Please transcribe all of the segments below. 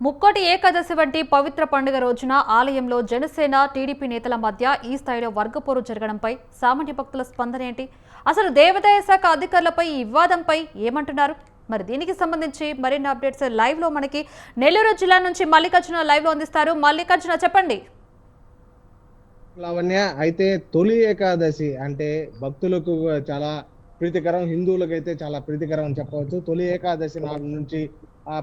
ముక్కోటి ఏకాదశి వంటి పవిత్ర పండుగ రోజున ఆలయంలో జనసేన టీడీపీ నేతల మధ్య ఈ స్థాయిలో వర్గపోరు జరగడంపై సామాన్య భక్తుల స్పందన ఏంటి? అసలు దేవాదాయ శాఖ అధికారులపై ఈ వివాదంపై ఏమంటున్నారు? మరి దీనికి సంబంధించి మరిన్ని అప్డేట్స్ లైవ్ లో మనకి నెల్లూరు జిల్లా నుంచి మల్లికార్జున లైవ్ లో అందిస్తారు. మల్లికార్జున, చెప్పండి. లావణ్య, అయితే తొలి ఏకాదశి అంటే భక్తులకు చాలా ప్రీతికరం, హిందువులకైతే చాలా ప్రీతికరం అని చెప్పవచ్చు. తొలి ఏకాదశి నాటి నుంచి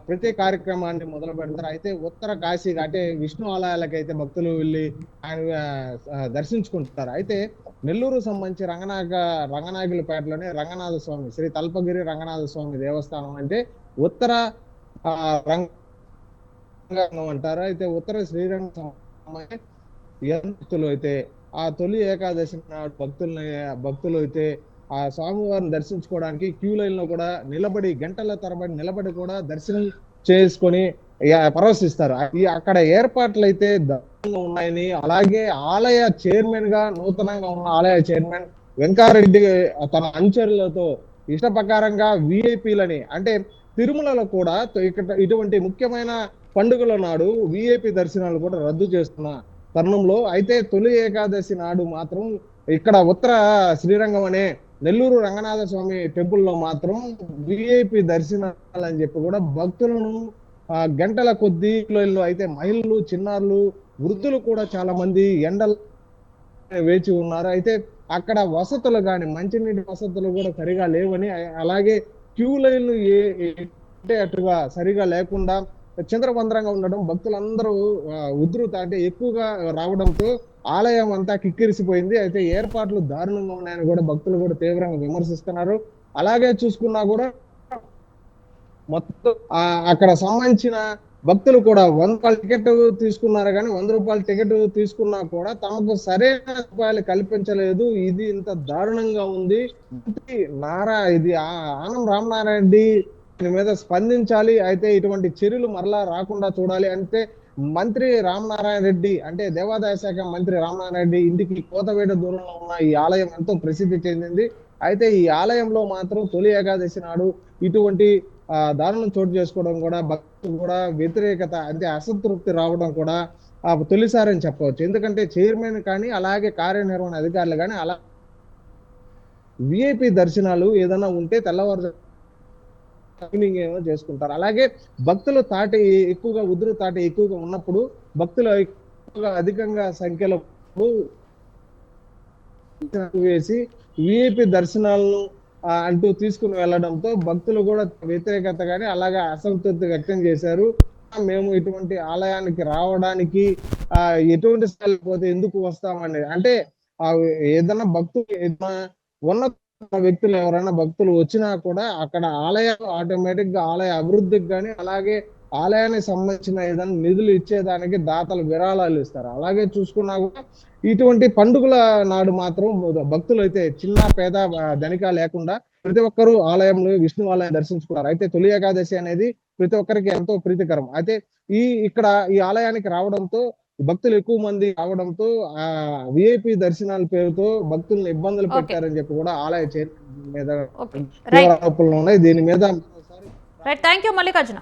ప్రతి కార్యక్రమాన్ని మొదలు పెడతారు. అయితే ఉత్తర కాశీ అంటే విష్ణు ఆలయాలకైతే భక్తులు వెళ్ళి ఆయన దర్శించుకుంటారు. అయితే నెల్లూరు సంబంధించి రంగనాయకులపేటలోని రంగనాథ స్వామి, శ్రీ తల్పగిరి రంగనాథ స్వామి దేవస్థానం అంటే ఉత్తర రంగం అంటారు. అయితే ఉత్తర శ్రీరంగం భక్తులు అయితే ఆ తొలి ఏకాదశి నాడు భక్తులు అయితే ఆ స్వామివారిని దర్శించుకోవడానికి క్యూ లైన్ లో కూడా నిలబడి గంటల తరబడి నిలబడి కూడా దర్శనం చేసుకొని పరవశిస్తారు. అక్కడ ఏర్పాట్లు అయితే దారుణంగా ఉన్నాయని, అలాగే ఆలయ చైర్మన్ గా నూతనంగా ఉన్న ఆలయ చైర్మన్ వెంకారెడ్డి తన అనుచరులతో ఇష్ట ప్రకారంగా విఐపీలని అంటే తిరుమలలో కూడా ఇటువంటి ముఖ్యమైన పండుగల నాడు విఐపి దర్శనాలు కూడా రద్దు చేస్తున్న తరుణంలో అయితే తొలి ఏకాదశి నాడు మాత్రం ఇక్కడ ఉత్తర శ్రీరంగం అనే నెల్లూరు రంగనాథ స్వామి టెంపుల్ లో మాత్రం విఐపి దర్శనాలు అని చెప్పి కూడా భక్తులను గంటల కొద్దిలో అయితే మహిళలు, చిన్నారులు, వృద్ధులు కూడా చాలా మంది ఎండలు వేచి ఉన్నారు. అయితే అక్కడ వసతులు కానీ మంచినీటి వసతులు కూడా సరిగా లేవని, అలాగే క్యూ లైన్లు అటుగా సరిగా లేకుండా చంద్రబంధరంగా ఉండడం, భక్తులందరూ ఉధృత అంటే ఎక్కువగా రావడంతో ఆలయం అంతా కిక్కిరిసిపోయింది. అయితే ఏర్పాట్లు దారుణంగా ఉన్నాయని కూడా భక్తులు కూడా తీవ్రంగా విమర్శిస్తున్నారు. అలాగే చూసుకున్నా కూడా మొత్తం అక్కడ సంబంధించిన భక్తులు కూడా 100 రూపాయల టికెట్ తీసుకున్నారు, కానీ 100 రూపాయల టికెట్ తీసుకున్నా కూడా తమకు సరైన రూపాయలు కల్పించలేదు. ఇది ఇంత దారుణంగా ఉంది. ఇది ఆనం రామనారాయణ రెడ్డి మీద స్పందించాలి. అయితే ఇటువంటి చర్యలు మరలా రాకుండా చూడాలి. అంటే మంత్రి రామనారాయణ రెడ్డి అంటే దేవాదాయ శాఖ మంత్రి రామనారాయణ రెడ్డి ఇంటికి కోతవేట దూరంలో ఉన్న ఈ ఆలయం ఎంతో ప్రసిద్ధి చెందింది. అయితే ఈ ఆలయంలో మాత్రం తొలి ఏకాదశి నాడు ఇటువంటి దారుణం చోటు చేసుకోవడం కూడా భక్తులు కూడా వ్యతిరేకత అంటే అసంతృప్తి రావడం కూడా తొలిసారి అని చెప్పవచ్చు. ఎందుకంటే చైర్మన్ కానీ అలాగే కార్యనిర్వహణ అధికారులు కానీ అలా విఐపి దర్శనాలు ఏదైనా ఉంటే తెల్లవారు ఏమో చేసుకుంటారు. అలాగే భక్తులు ఎక్కువగా ఉధృతాటి ఎక్కువగా ఉన్నప్పుడు భక్తులు ఎక్కువగా అధికంగా సంఖ్యలో వేసి విఐపి దర్శనాలను అంటూ తీసుకుని వెళ్ళడంతో భక్తులు కూడా వ్యతిరేకత కానీ అలాగే అసంతృప్తి వ్యక్తం చేశారు. మేము ఇటువంటి ఆలయానికి రావడానికి ఎటువంటి స్థలం పోతే ఎందుకు వస్తామని, అంటే ఏదైనా భక్తులు ఉన్న వ్యక్తులు ఎవరైనా భక్తులు వచ్చినా కూడా అక్కడ ఆలయాలు ఆటోమేటిక్ గా ఆలయ అభివృద్ధికి కానీ అలాగే ఆలయానికి సంబంధించిన ఏదైనా నిధులు ఇచ్చేదానికి దాతలు విరాళాలు ఇస్తారు. అలాగే చూసుకున్నా కూడా ఇటువంటి పండుగల నాడు మాత్రం భక్తులు అయితే చిన్న పేద ధనిక లేకుండా ప్రతి ఒక్కరూ ఆలయంలో విష్ణు ఆలయం దర్శించుకున్నారు. అయితే తొలి ఏకాదశి అనేది ప్రతి ఒక్కరికి ఎంతో ప్రీతికరం. అయితే ఇక్కడ ఈ ఆలయానికి రావడంతో భక్తులు ఎక్కువ మంది రావడంతో విఐపి దర్శనాల పేరుతో భక్తులను ఇబ్బందులు పెట్టారని చెప్పి కూడా ఆలయ చైర్మన్ మీద ఆరోపణలు ఉన్నాయి. దీని మీద థ్యాంక్ యూ మల్లికార్జున.